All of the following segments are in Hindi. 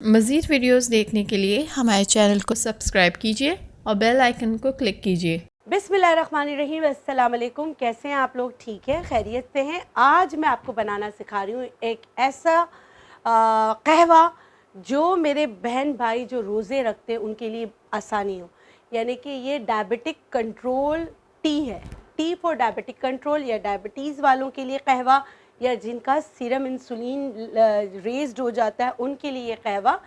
मज़ीद वीडियोस देखने के लिए हमारे चैनल को सब्सक्राइब कीजिए और बेल आइकन को क्लिक कीजिए। बिस्मिल्लाहिर्रहमानिर्रहीम, अस्सलाम वालेकुम। कैसे हैं आप लोग? ठीक है, खैरियत से हैं? आज मैं आपको बनाना सिखा रही हूँ एक ऐसा कहवा जो मेरे बहन भाई जो रोज़े रखते हैं उनके लिए आसानी हो। यानी कि ये डायबिटिक कंट्रोल टी है। टी फॉर डायबिटिक कंट्रोल, या डायबिटीज़ वालों के लिए कहवा, या जिनका सीरम इंसुलिन रेज़ड हो जाता है उनके लिए ये कहवा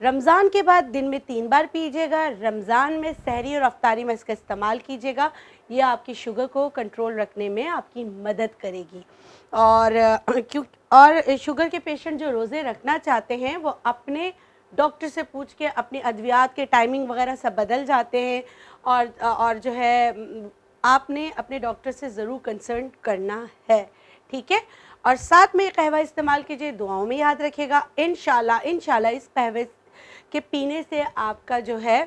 रमज़ान के बाद दिन में 3 बार पीजिएगा। रमज़ान में सहरी और अफ्तारी में इसका इस्तेमाल कीजिएगा। यह आपकी शुगर को कंट्रोल रखने में आपकी मदद करेगी। और शुगर के पेशेंट जो रोज़े रखना चाहते हैं वो अपने डॉक्टर से पूछ के अपनी अद्वियात के टाइमिंग वगैरह सब बदल जाते हैं। और जो है आपने अपने डॉक्टर से ज़रूर कंसल्ट करना है, ठीक है। और साथ में कहवा इस्तेमाल कीजिए, दुआओं में याद रखिएगा। इंशाल्लाह इस कहवे के पीने से आपका जो है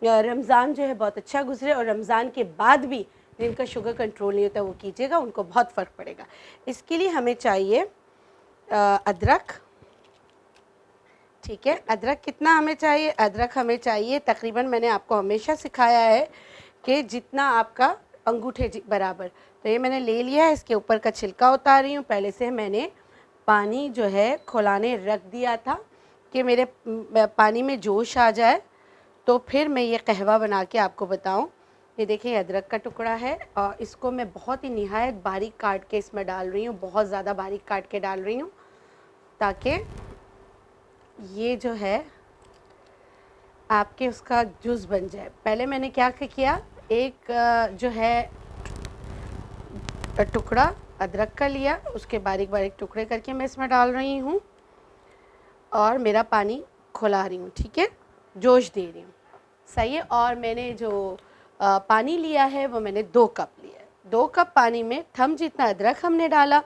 रमज़ान जो है बहुत अच्छा गुजरे, और रमज़ान के बाद भी जिनका शुगर कंट्रोल नहीं होता वो कीजिएगा, उनको बहुत फ़र्क पड़ेगा। इसके लिए हमें चाहिए अदरक, ठीक है। अदरक कितना हमें चाहिए? अदरक हमें चाहिए तकरीबन, मैंने आपको हमेशा सिखाया है कि जितना आपका अंगूठे बराबर। तो ये मैंने ले लिया है, इसके ऊपर का छिलका उतार रही हूँ। पहले से मैंने पानी जो है खौलाने रख दिया था कि मेरे पानी में जोश आ जाए तो फिर मैं ये कहवा बना के आपको बताऊं। ये देखिए अदरक का टुकड़ा है और इसको मैं बहुत ही निहायत बारीक काट के इसमें डाल रही हूँ, बहुत ज़्यादा बारीक काट के डाल रही हूँ ताकि ये जो है आपके उसका जूस बन जाए। पहले मैंने क्या किया, एक जो है टुकड़ा अदरक का लिया, उसके बारीक बारीक टुकड़े करके मैं इसमें डाल रही हूँ और मेरा पानी खौला रही हूँ, ठीक है, जोश दे रही हूँ, सही है। और मैंने जो पानी लिया है वो मैंने 2 कप लिया है। 2 कप पानी में थम जितना अदरक हमने डाला,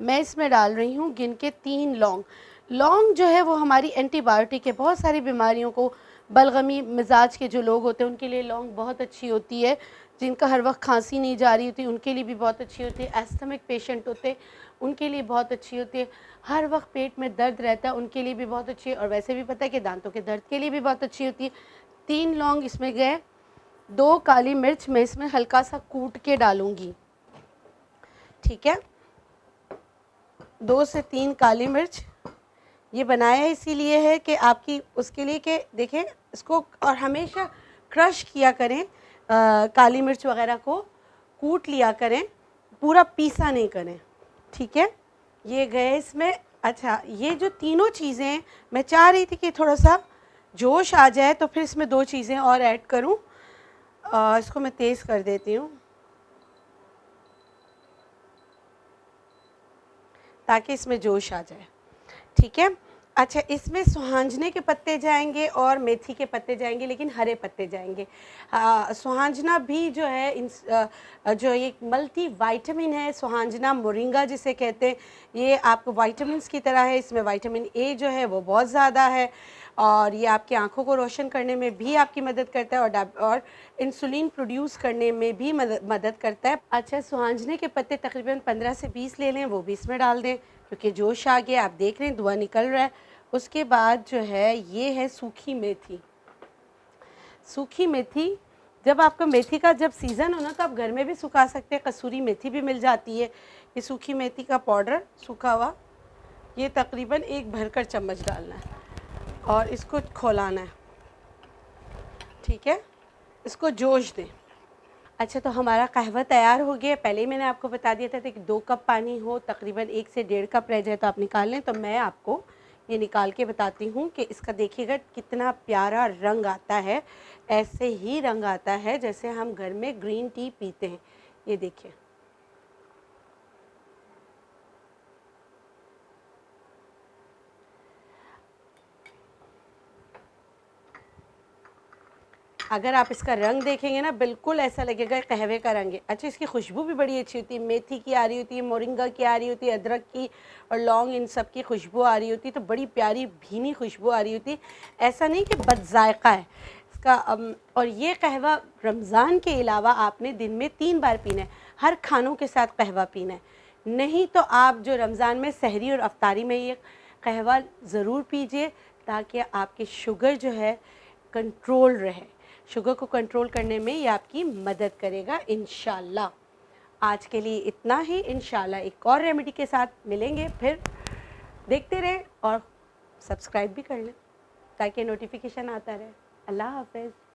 मैं इसमें डाल रही हूँ गिन के 3 लौंग। लौंग जो है वो हमारी एंटीबायोटिक है, बहुत सारी बीमारियों को, बलगमी मिजाज के जो लोग होते हैं उनके लिए लौंग बहुत अच्छी होती है। जिनका हर वक्त खांसी नहीं जा रही होती उनके लिए भी बहुत अच्छी होती है। एस्थमिक पेशेंट होते हैं उनके लिए बहुत अच्छी होती है। हर वक्त पेट में दर्द रहता है उनके लिए भी बहुत अच्छी है। और वैसे भी पता है कि दांतों के दर्द के लिए भी बहुत अच्छी होती है। 3 लौंग इसमें गए। 2 काली मिर्च मैं इसमें हल्का सा कूट के डालूंगी, ठीक है। 2 से 3 काली मिर्च। ये बनाया इसीलिए है कि आपकी उसके लिए कि देखें इसको, और हमेशा क्रश किया करें, काली मिर्च वगैरह को कूट लिया करें, पूरा पीसा नहीं करें, ठीक है। ये गए इसमें। अच्छा, ये जो तीनों चीज़ें मैं चाह रही थी कि थोड़ा सा जोश आ जाए तो फिर इसमें 2 चीज़ें और ऐड करूं। इसको मैं तेज़ कर देती हूँ ताकि इसमें जोश आ जाए, ठीक है। अच्छा, इसमें सुहांजने के पत्ते जाएंगे और मेथी के पत्ते जाएंगे, लेकिन हरे पत्ते जाएंगे। सुहांजना भी जो है जो एक मल्टी वाइटामिन है, सुहांजना मोरिंगा जिसे कहते हैं, ये आपको वाइटामिन्स की तरह है। इसमें विटामिन ए जो है वो बहुत ज़्यादा है और ये आपकी आँखों को रोशन करने में भी आपकी मदद करता है और इंसुलिन प्रोड्यूस करने में भी मदद करता है। अच्छा, सुहांजने के पत्ते तकरीबन 15 से 20 ले लें, वो भी इसमें डाल दें क्योंकि जोश आ गया, आप देख रहे हैं धुआं निकल रहा है। उसके बाद जो है ये है सूखी मेथी। सूखी मेथी, जब आपका मेथी का जब सीज़न हो ना तो आप घर में भी सुखा सकते हैं, कसूरी मेथी भी मिल जाती है। ये सूखी मेथी का पाउडर सूखा हुआ, ये तकरीबन 1 भरकर चम्मच डालना है और इसको खौलाना है, ठीक है। इसको जोश दें। अच्छा, तो हमारा कहवा तैयार हो गया। पहले ही मैंने आपको बता दिया था कि 2 कप पानी हो, तकरीबन 1 से 1.5 कप रह जाए तो आप निकाल लें। तो मैं आपको ये निकाल के बताती हूँ कि इसका देखिएगा कितना प्यारा रंग आता है। ऐसे ही रंग आता है जैसे हम घर में ग्रीन टी पीते हैं। ये देखिए, अगर आप इसका रंग देखेंगे ना बिल्कुल ऐसा लगेगा कहवे का रंग है। अच्छा, इसकी खुशबू भी बड़ी अच्छी होती है, मेथी की आ रही होती है, मोरिंगा की आ रही होती है, अदरक की और लौंग, इन सब की खुशबू आ रही होती है। तो बड़ी प्यारी भीनी खुशबू आ रही होती है। ऐसा नहीं कि बदजायका है इसका। और ये कहवा रमज़ान के अलावा आपने दिन में 3 बार पीना है, हर खानों के साथ कहवा पीना है। नहीं तो आप जो रमज़ान में सहरी और अफ्तारी में ये कहवा ज़रूर पीजिए ताकि आपकी शुगर जो है कंट्रोल रहे। शुगर को कंट्रोल करने में ये आपकी मदद करेगा इंशाल्लाह। आज के लिए इतना ही, इंशाल्लाह एक और रेमेडी के साथ मिलेंगे फिर। देखते रहें और सब्सक्राइब भी कर लें ताकि नोटिफिकेशन आता रहे। अल्लाह हाफ़िज़।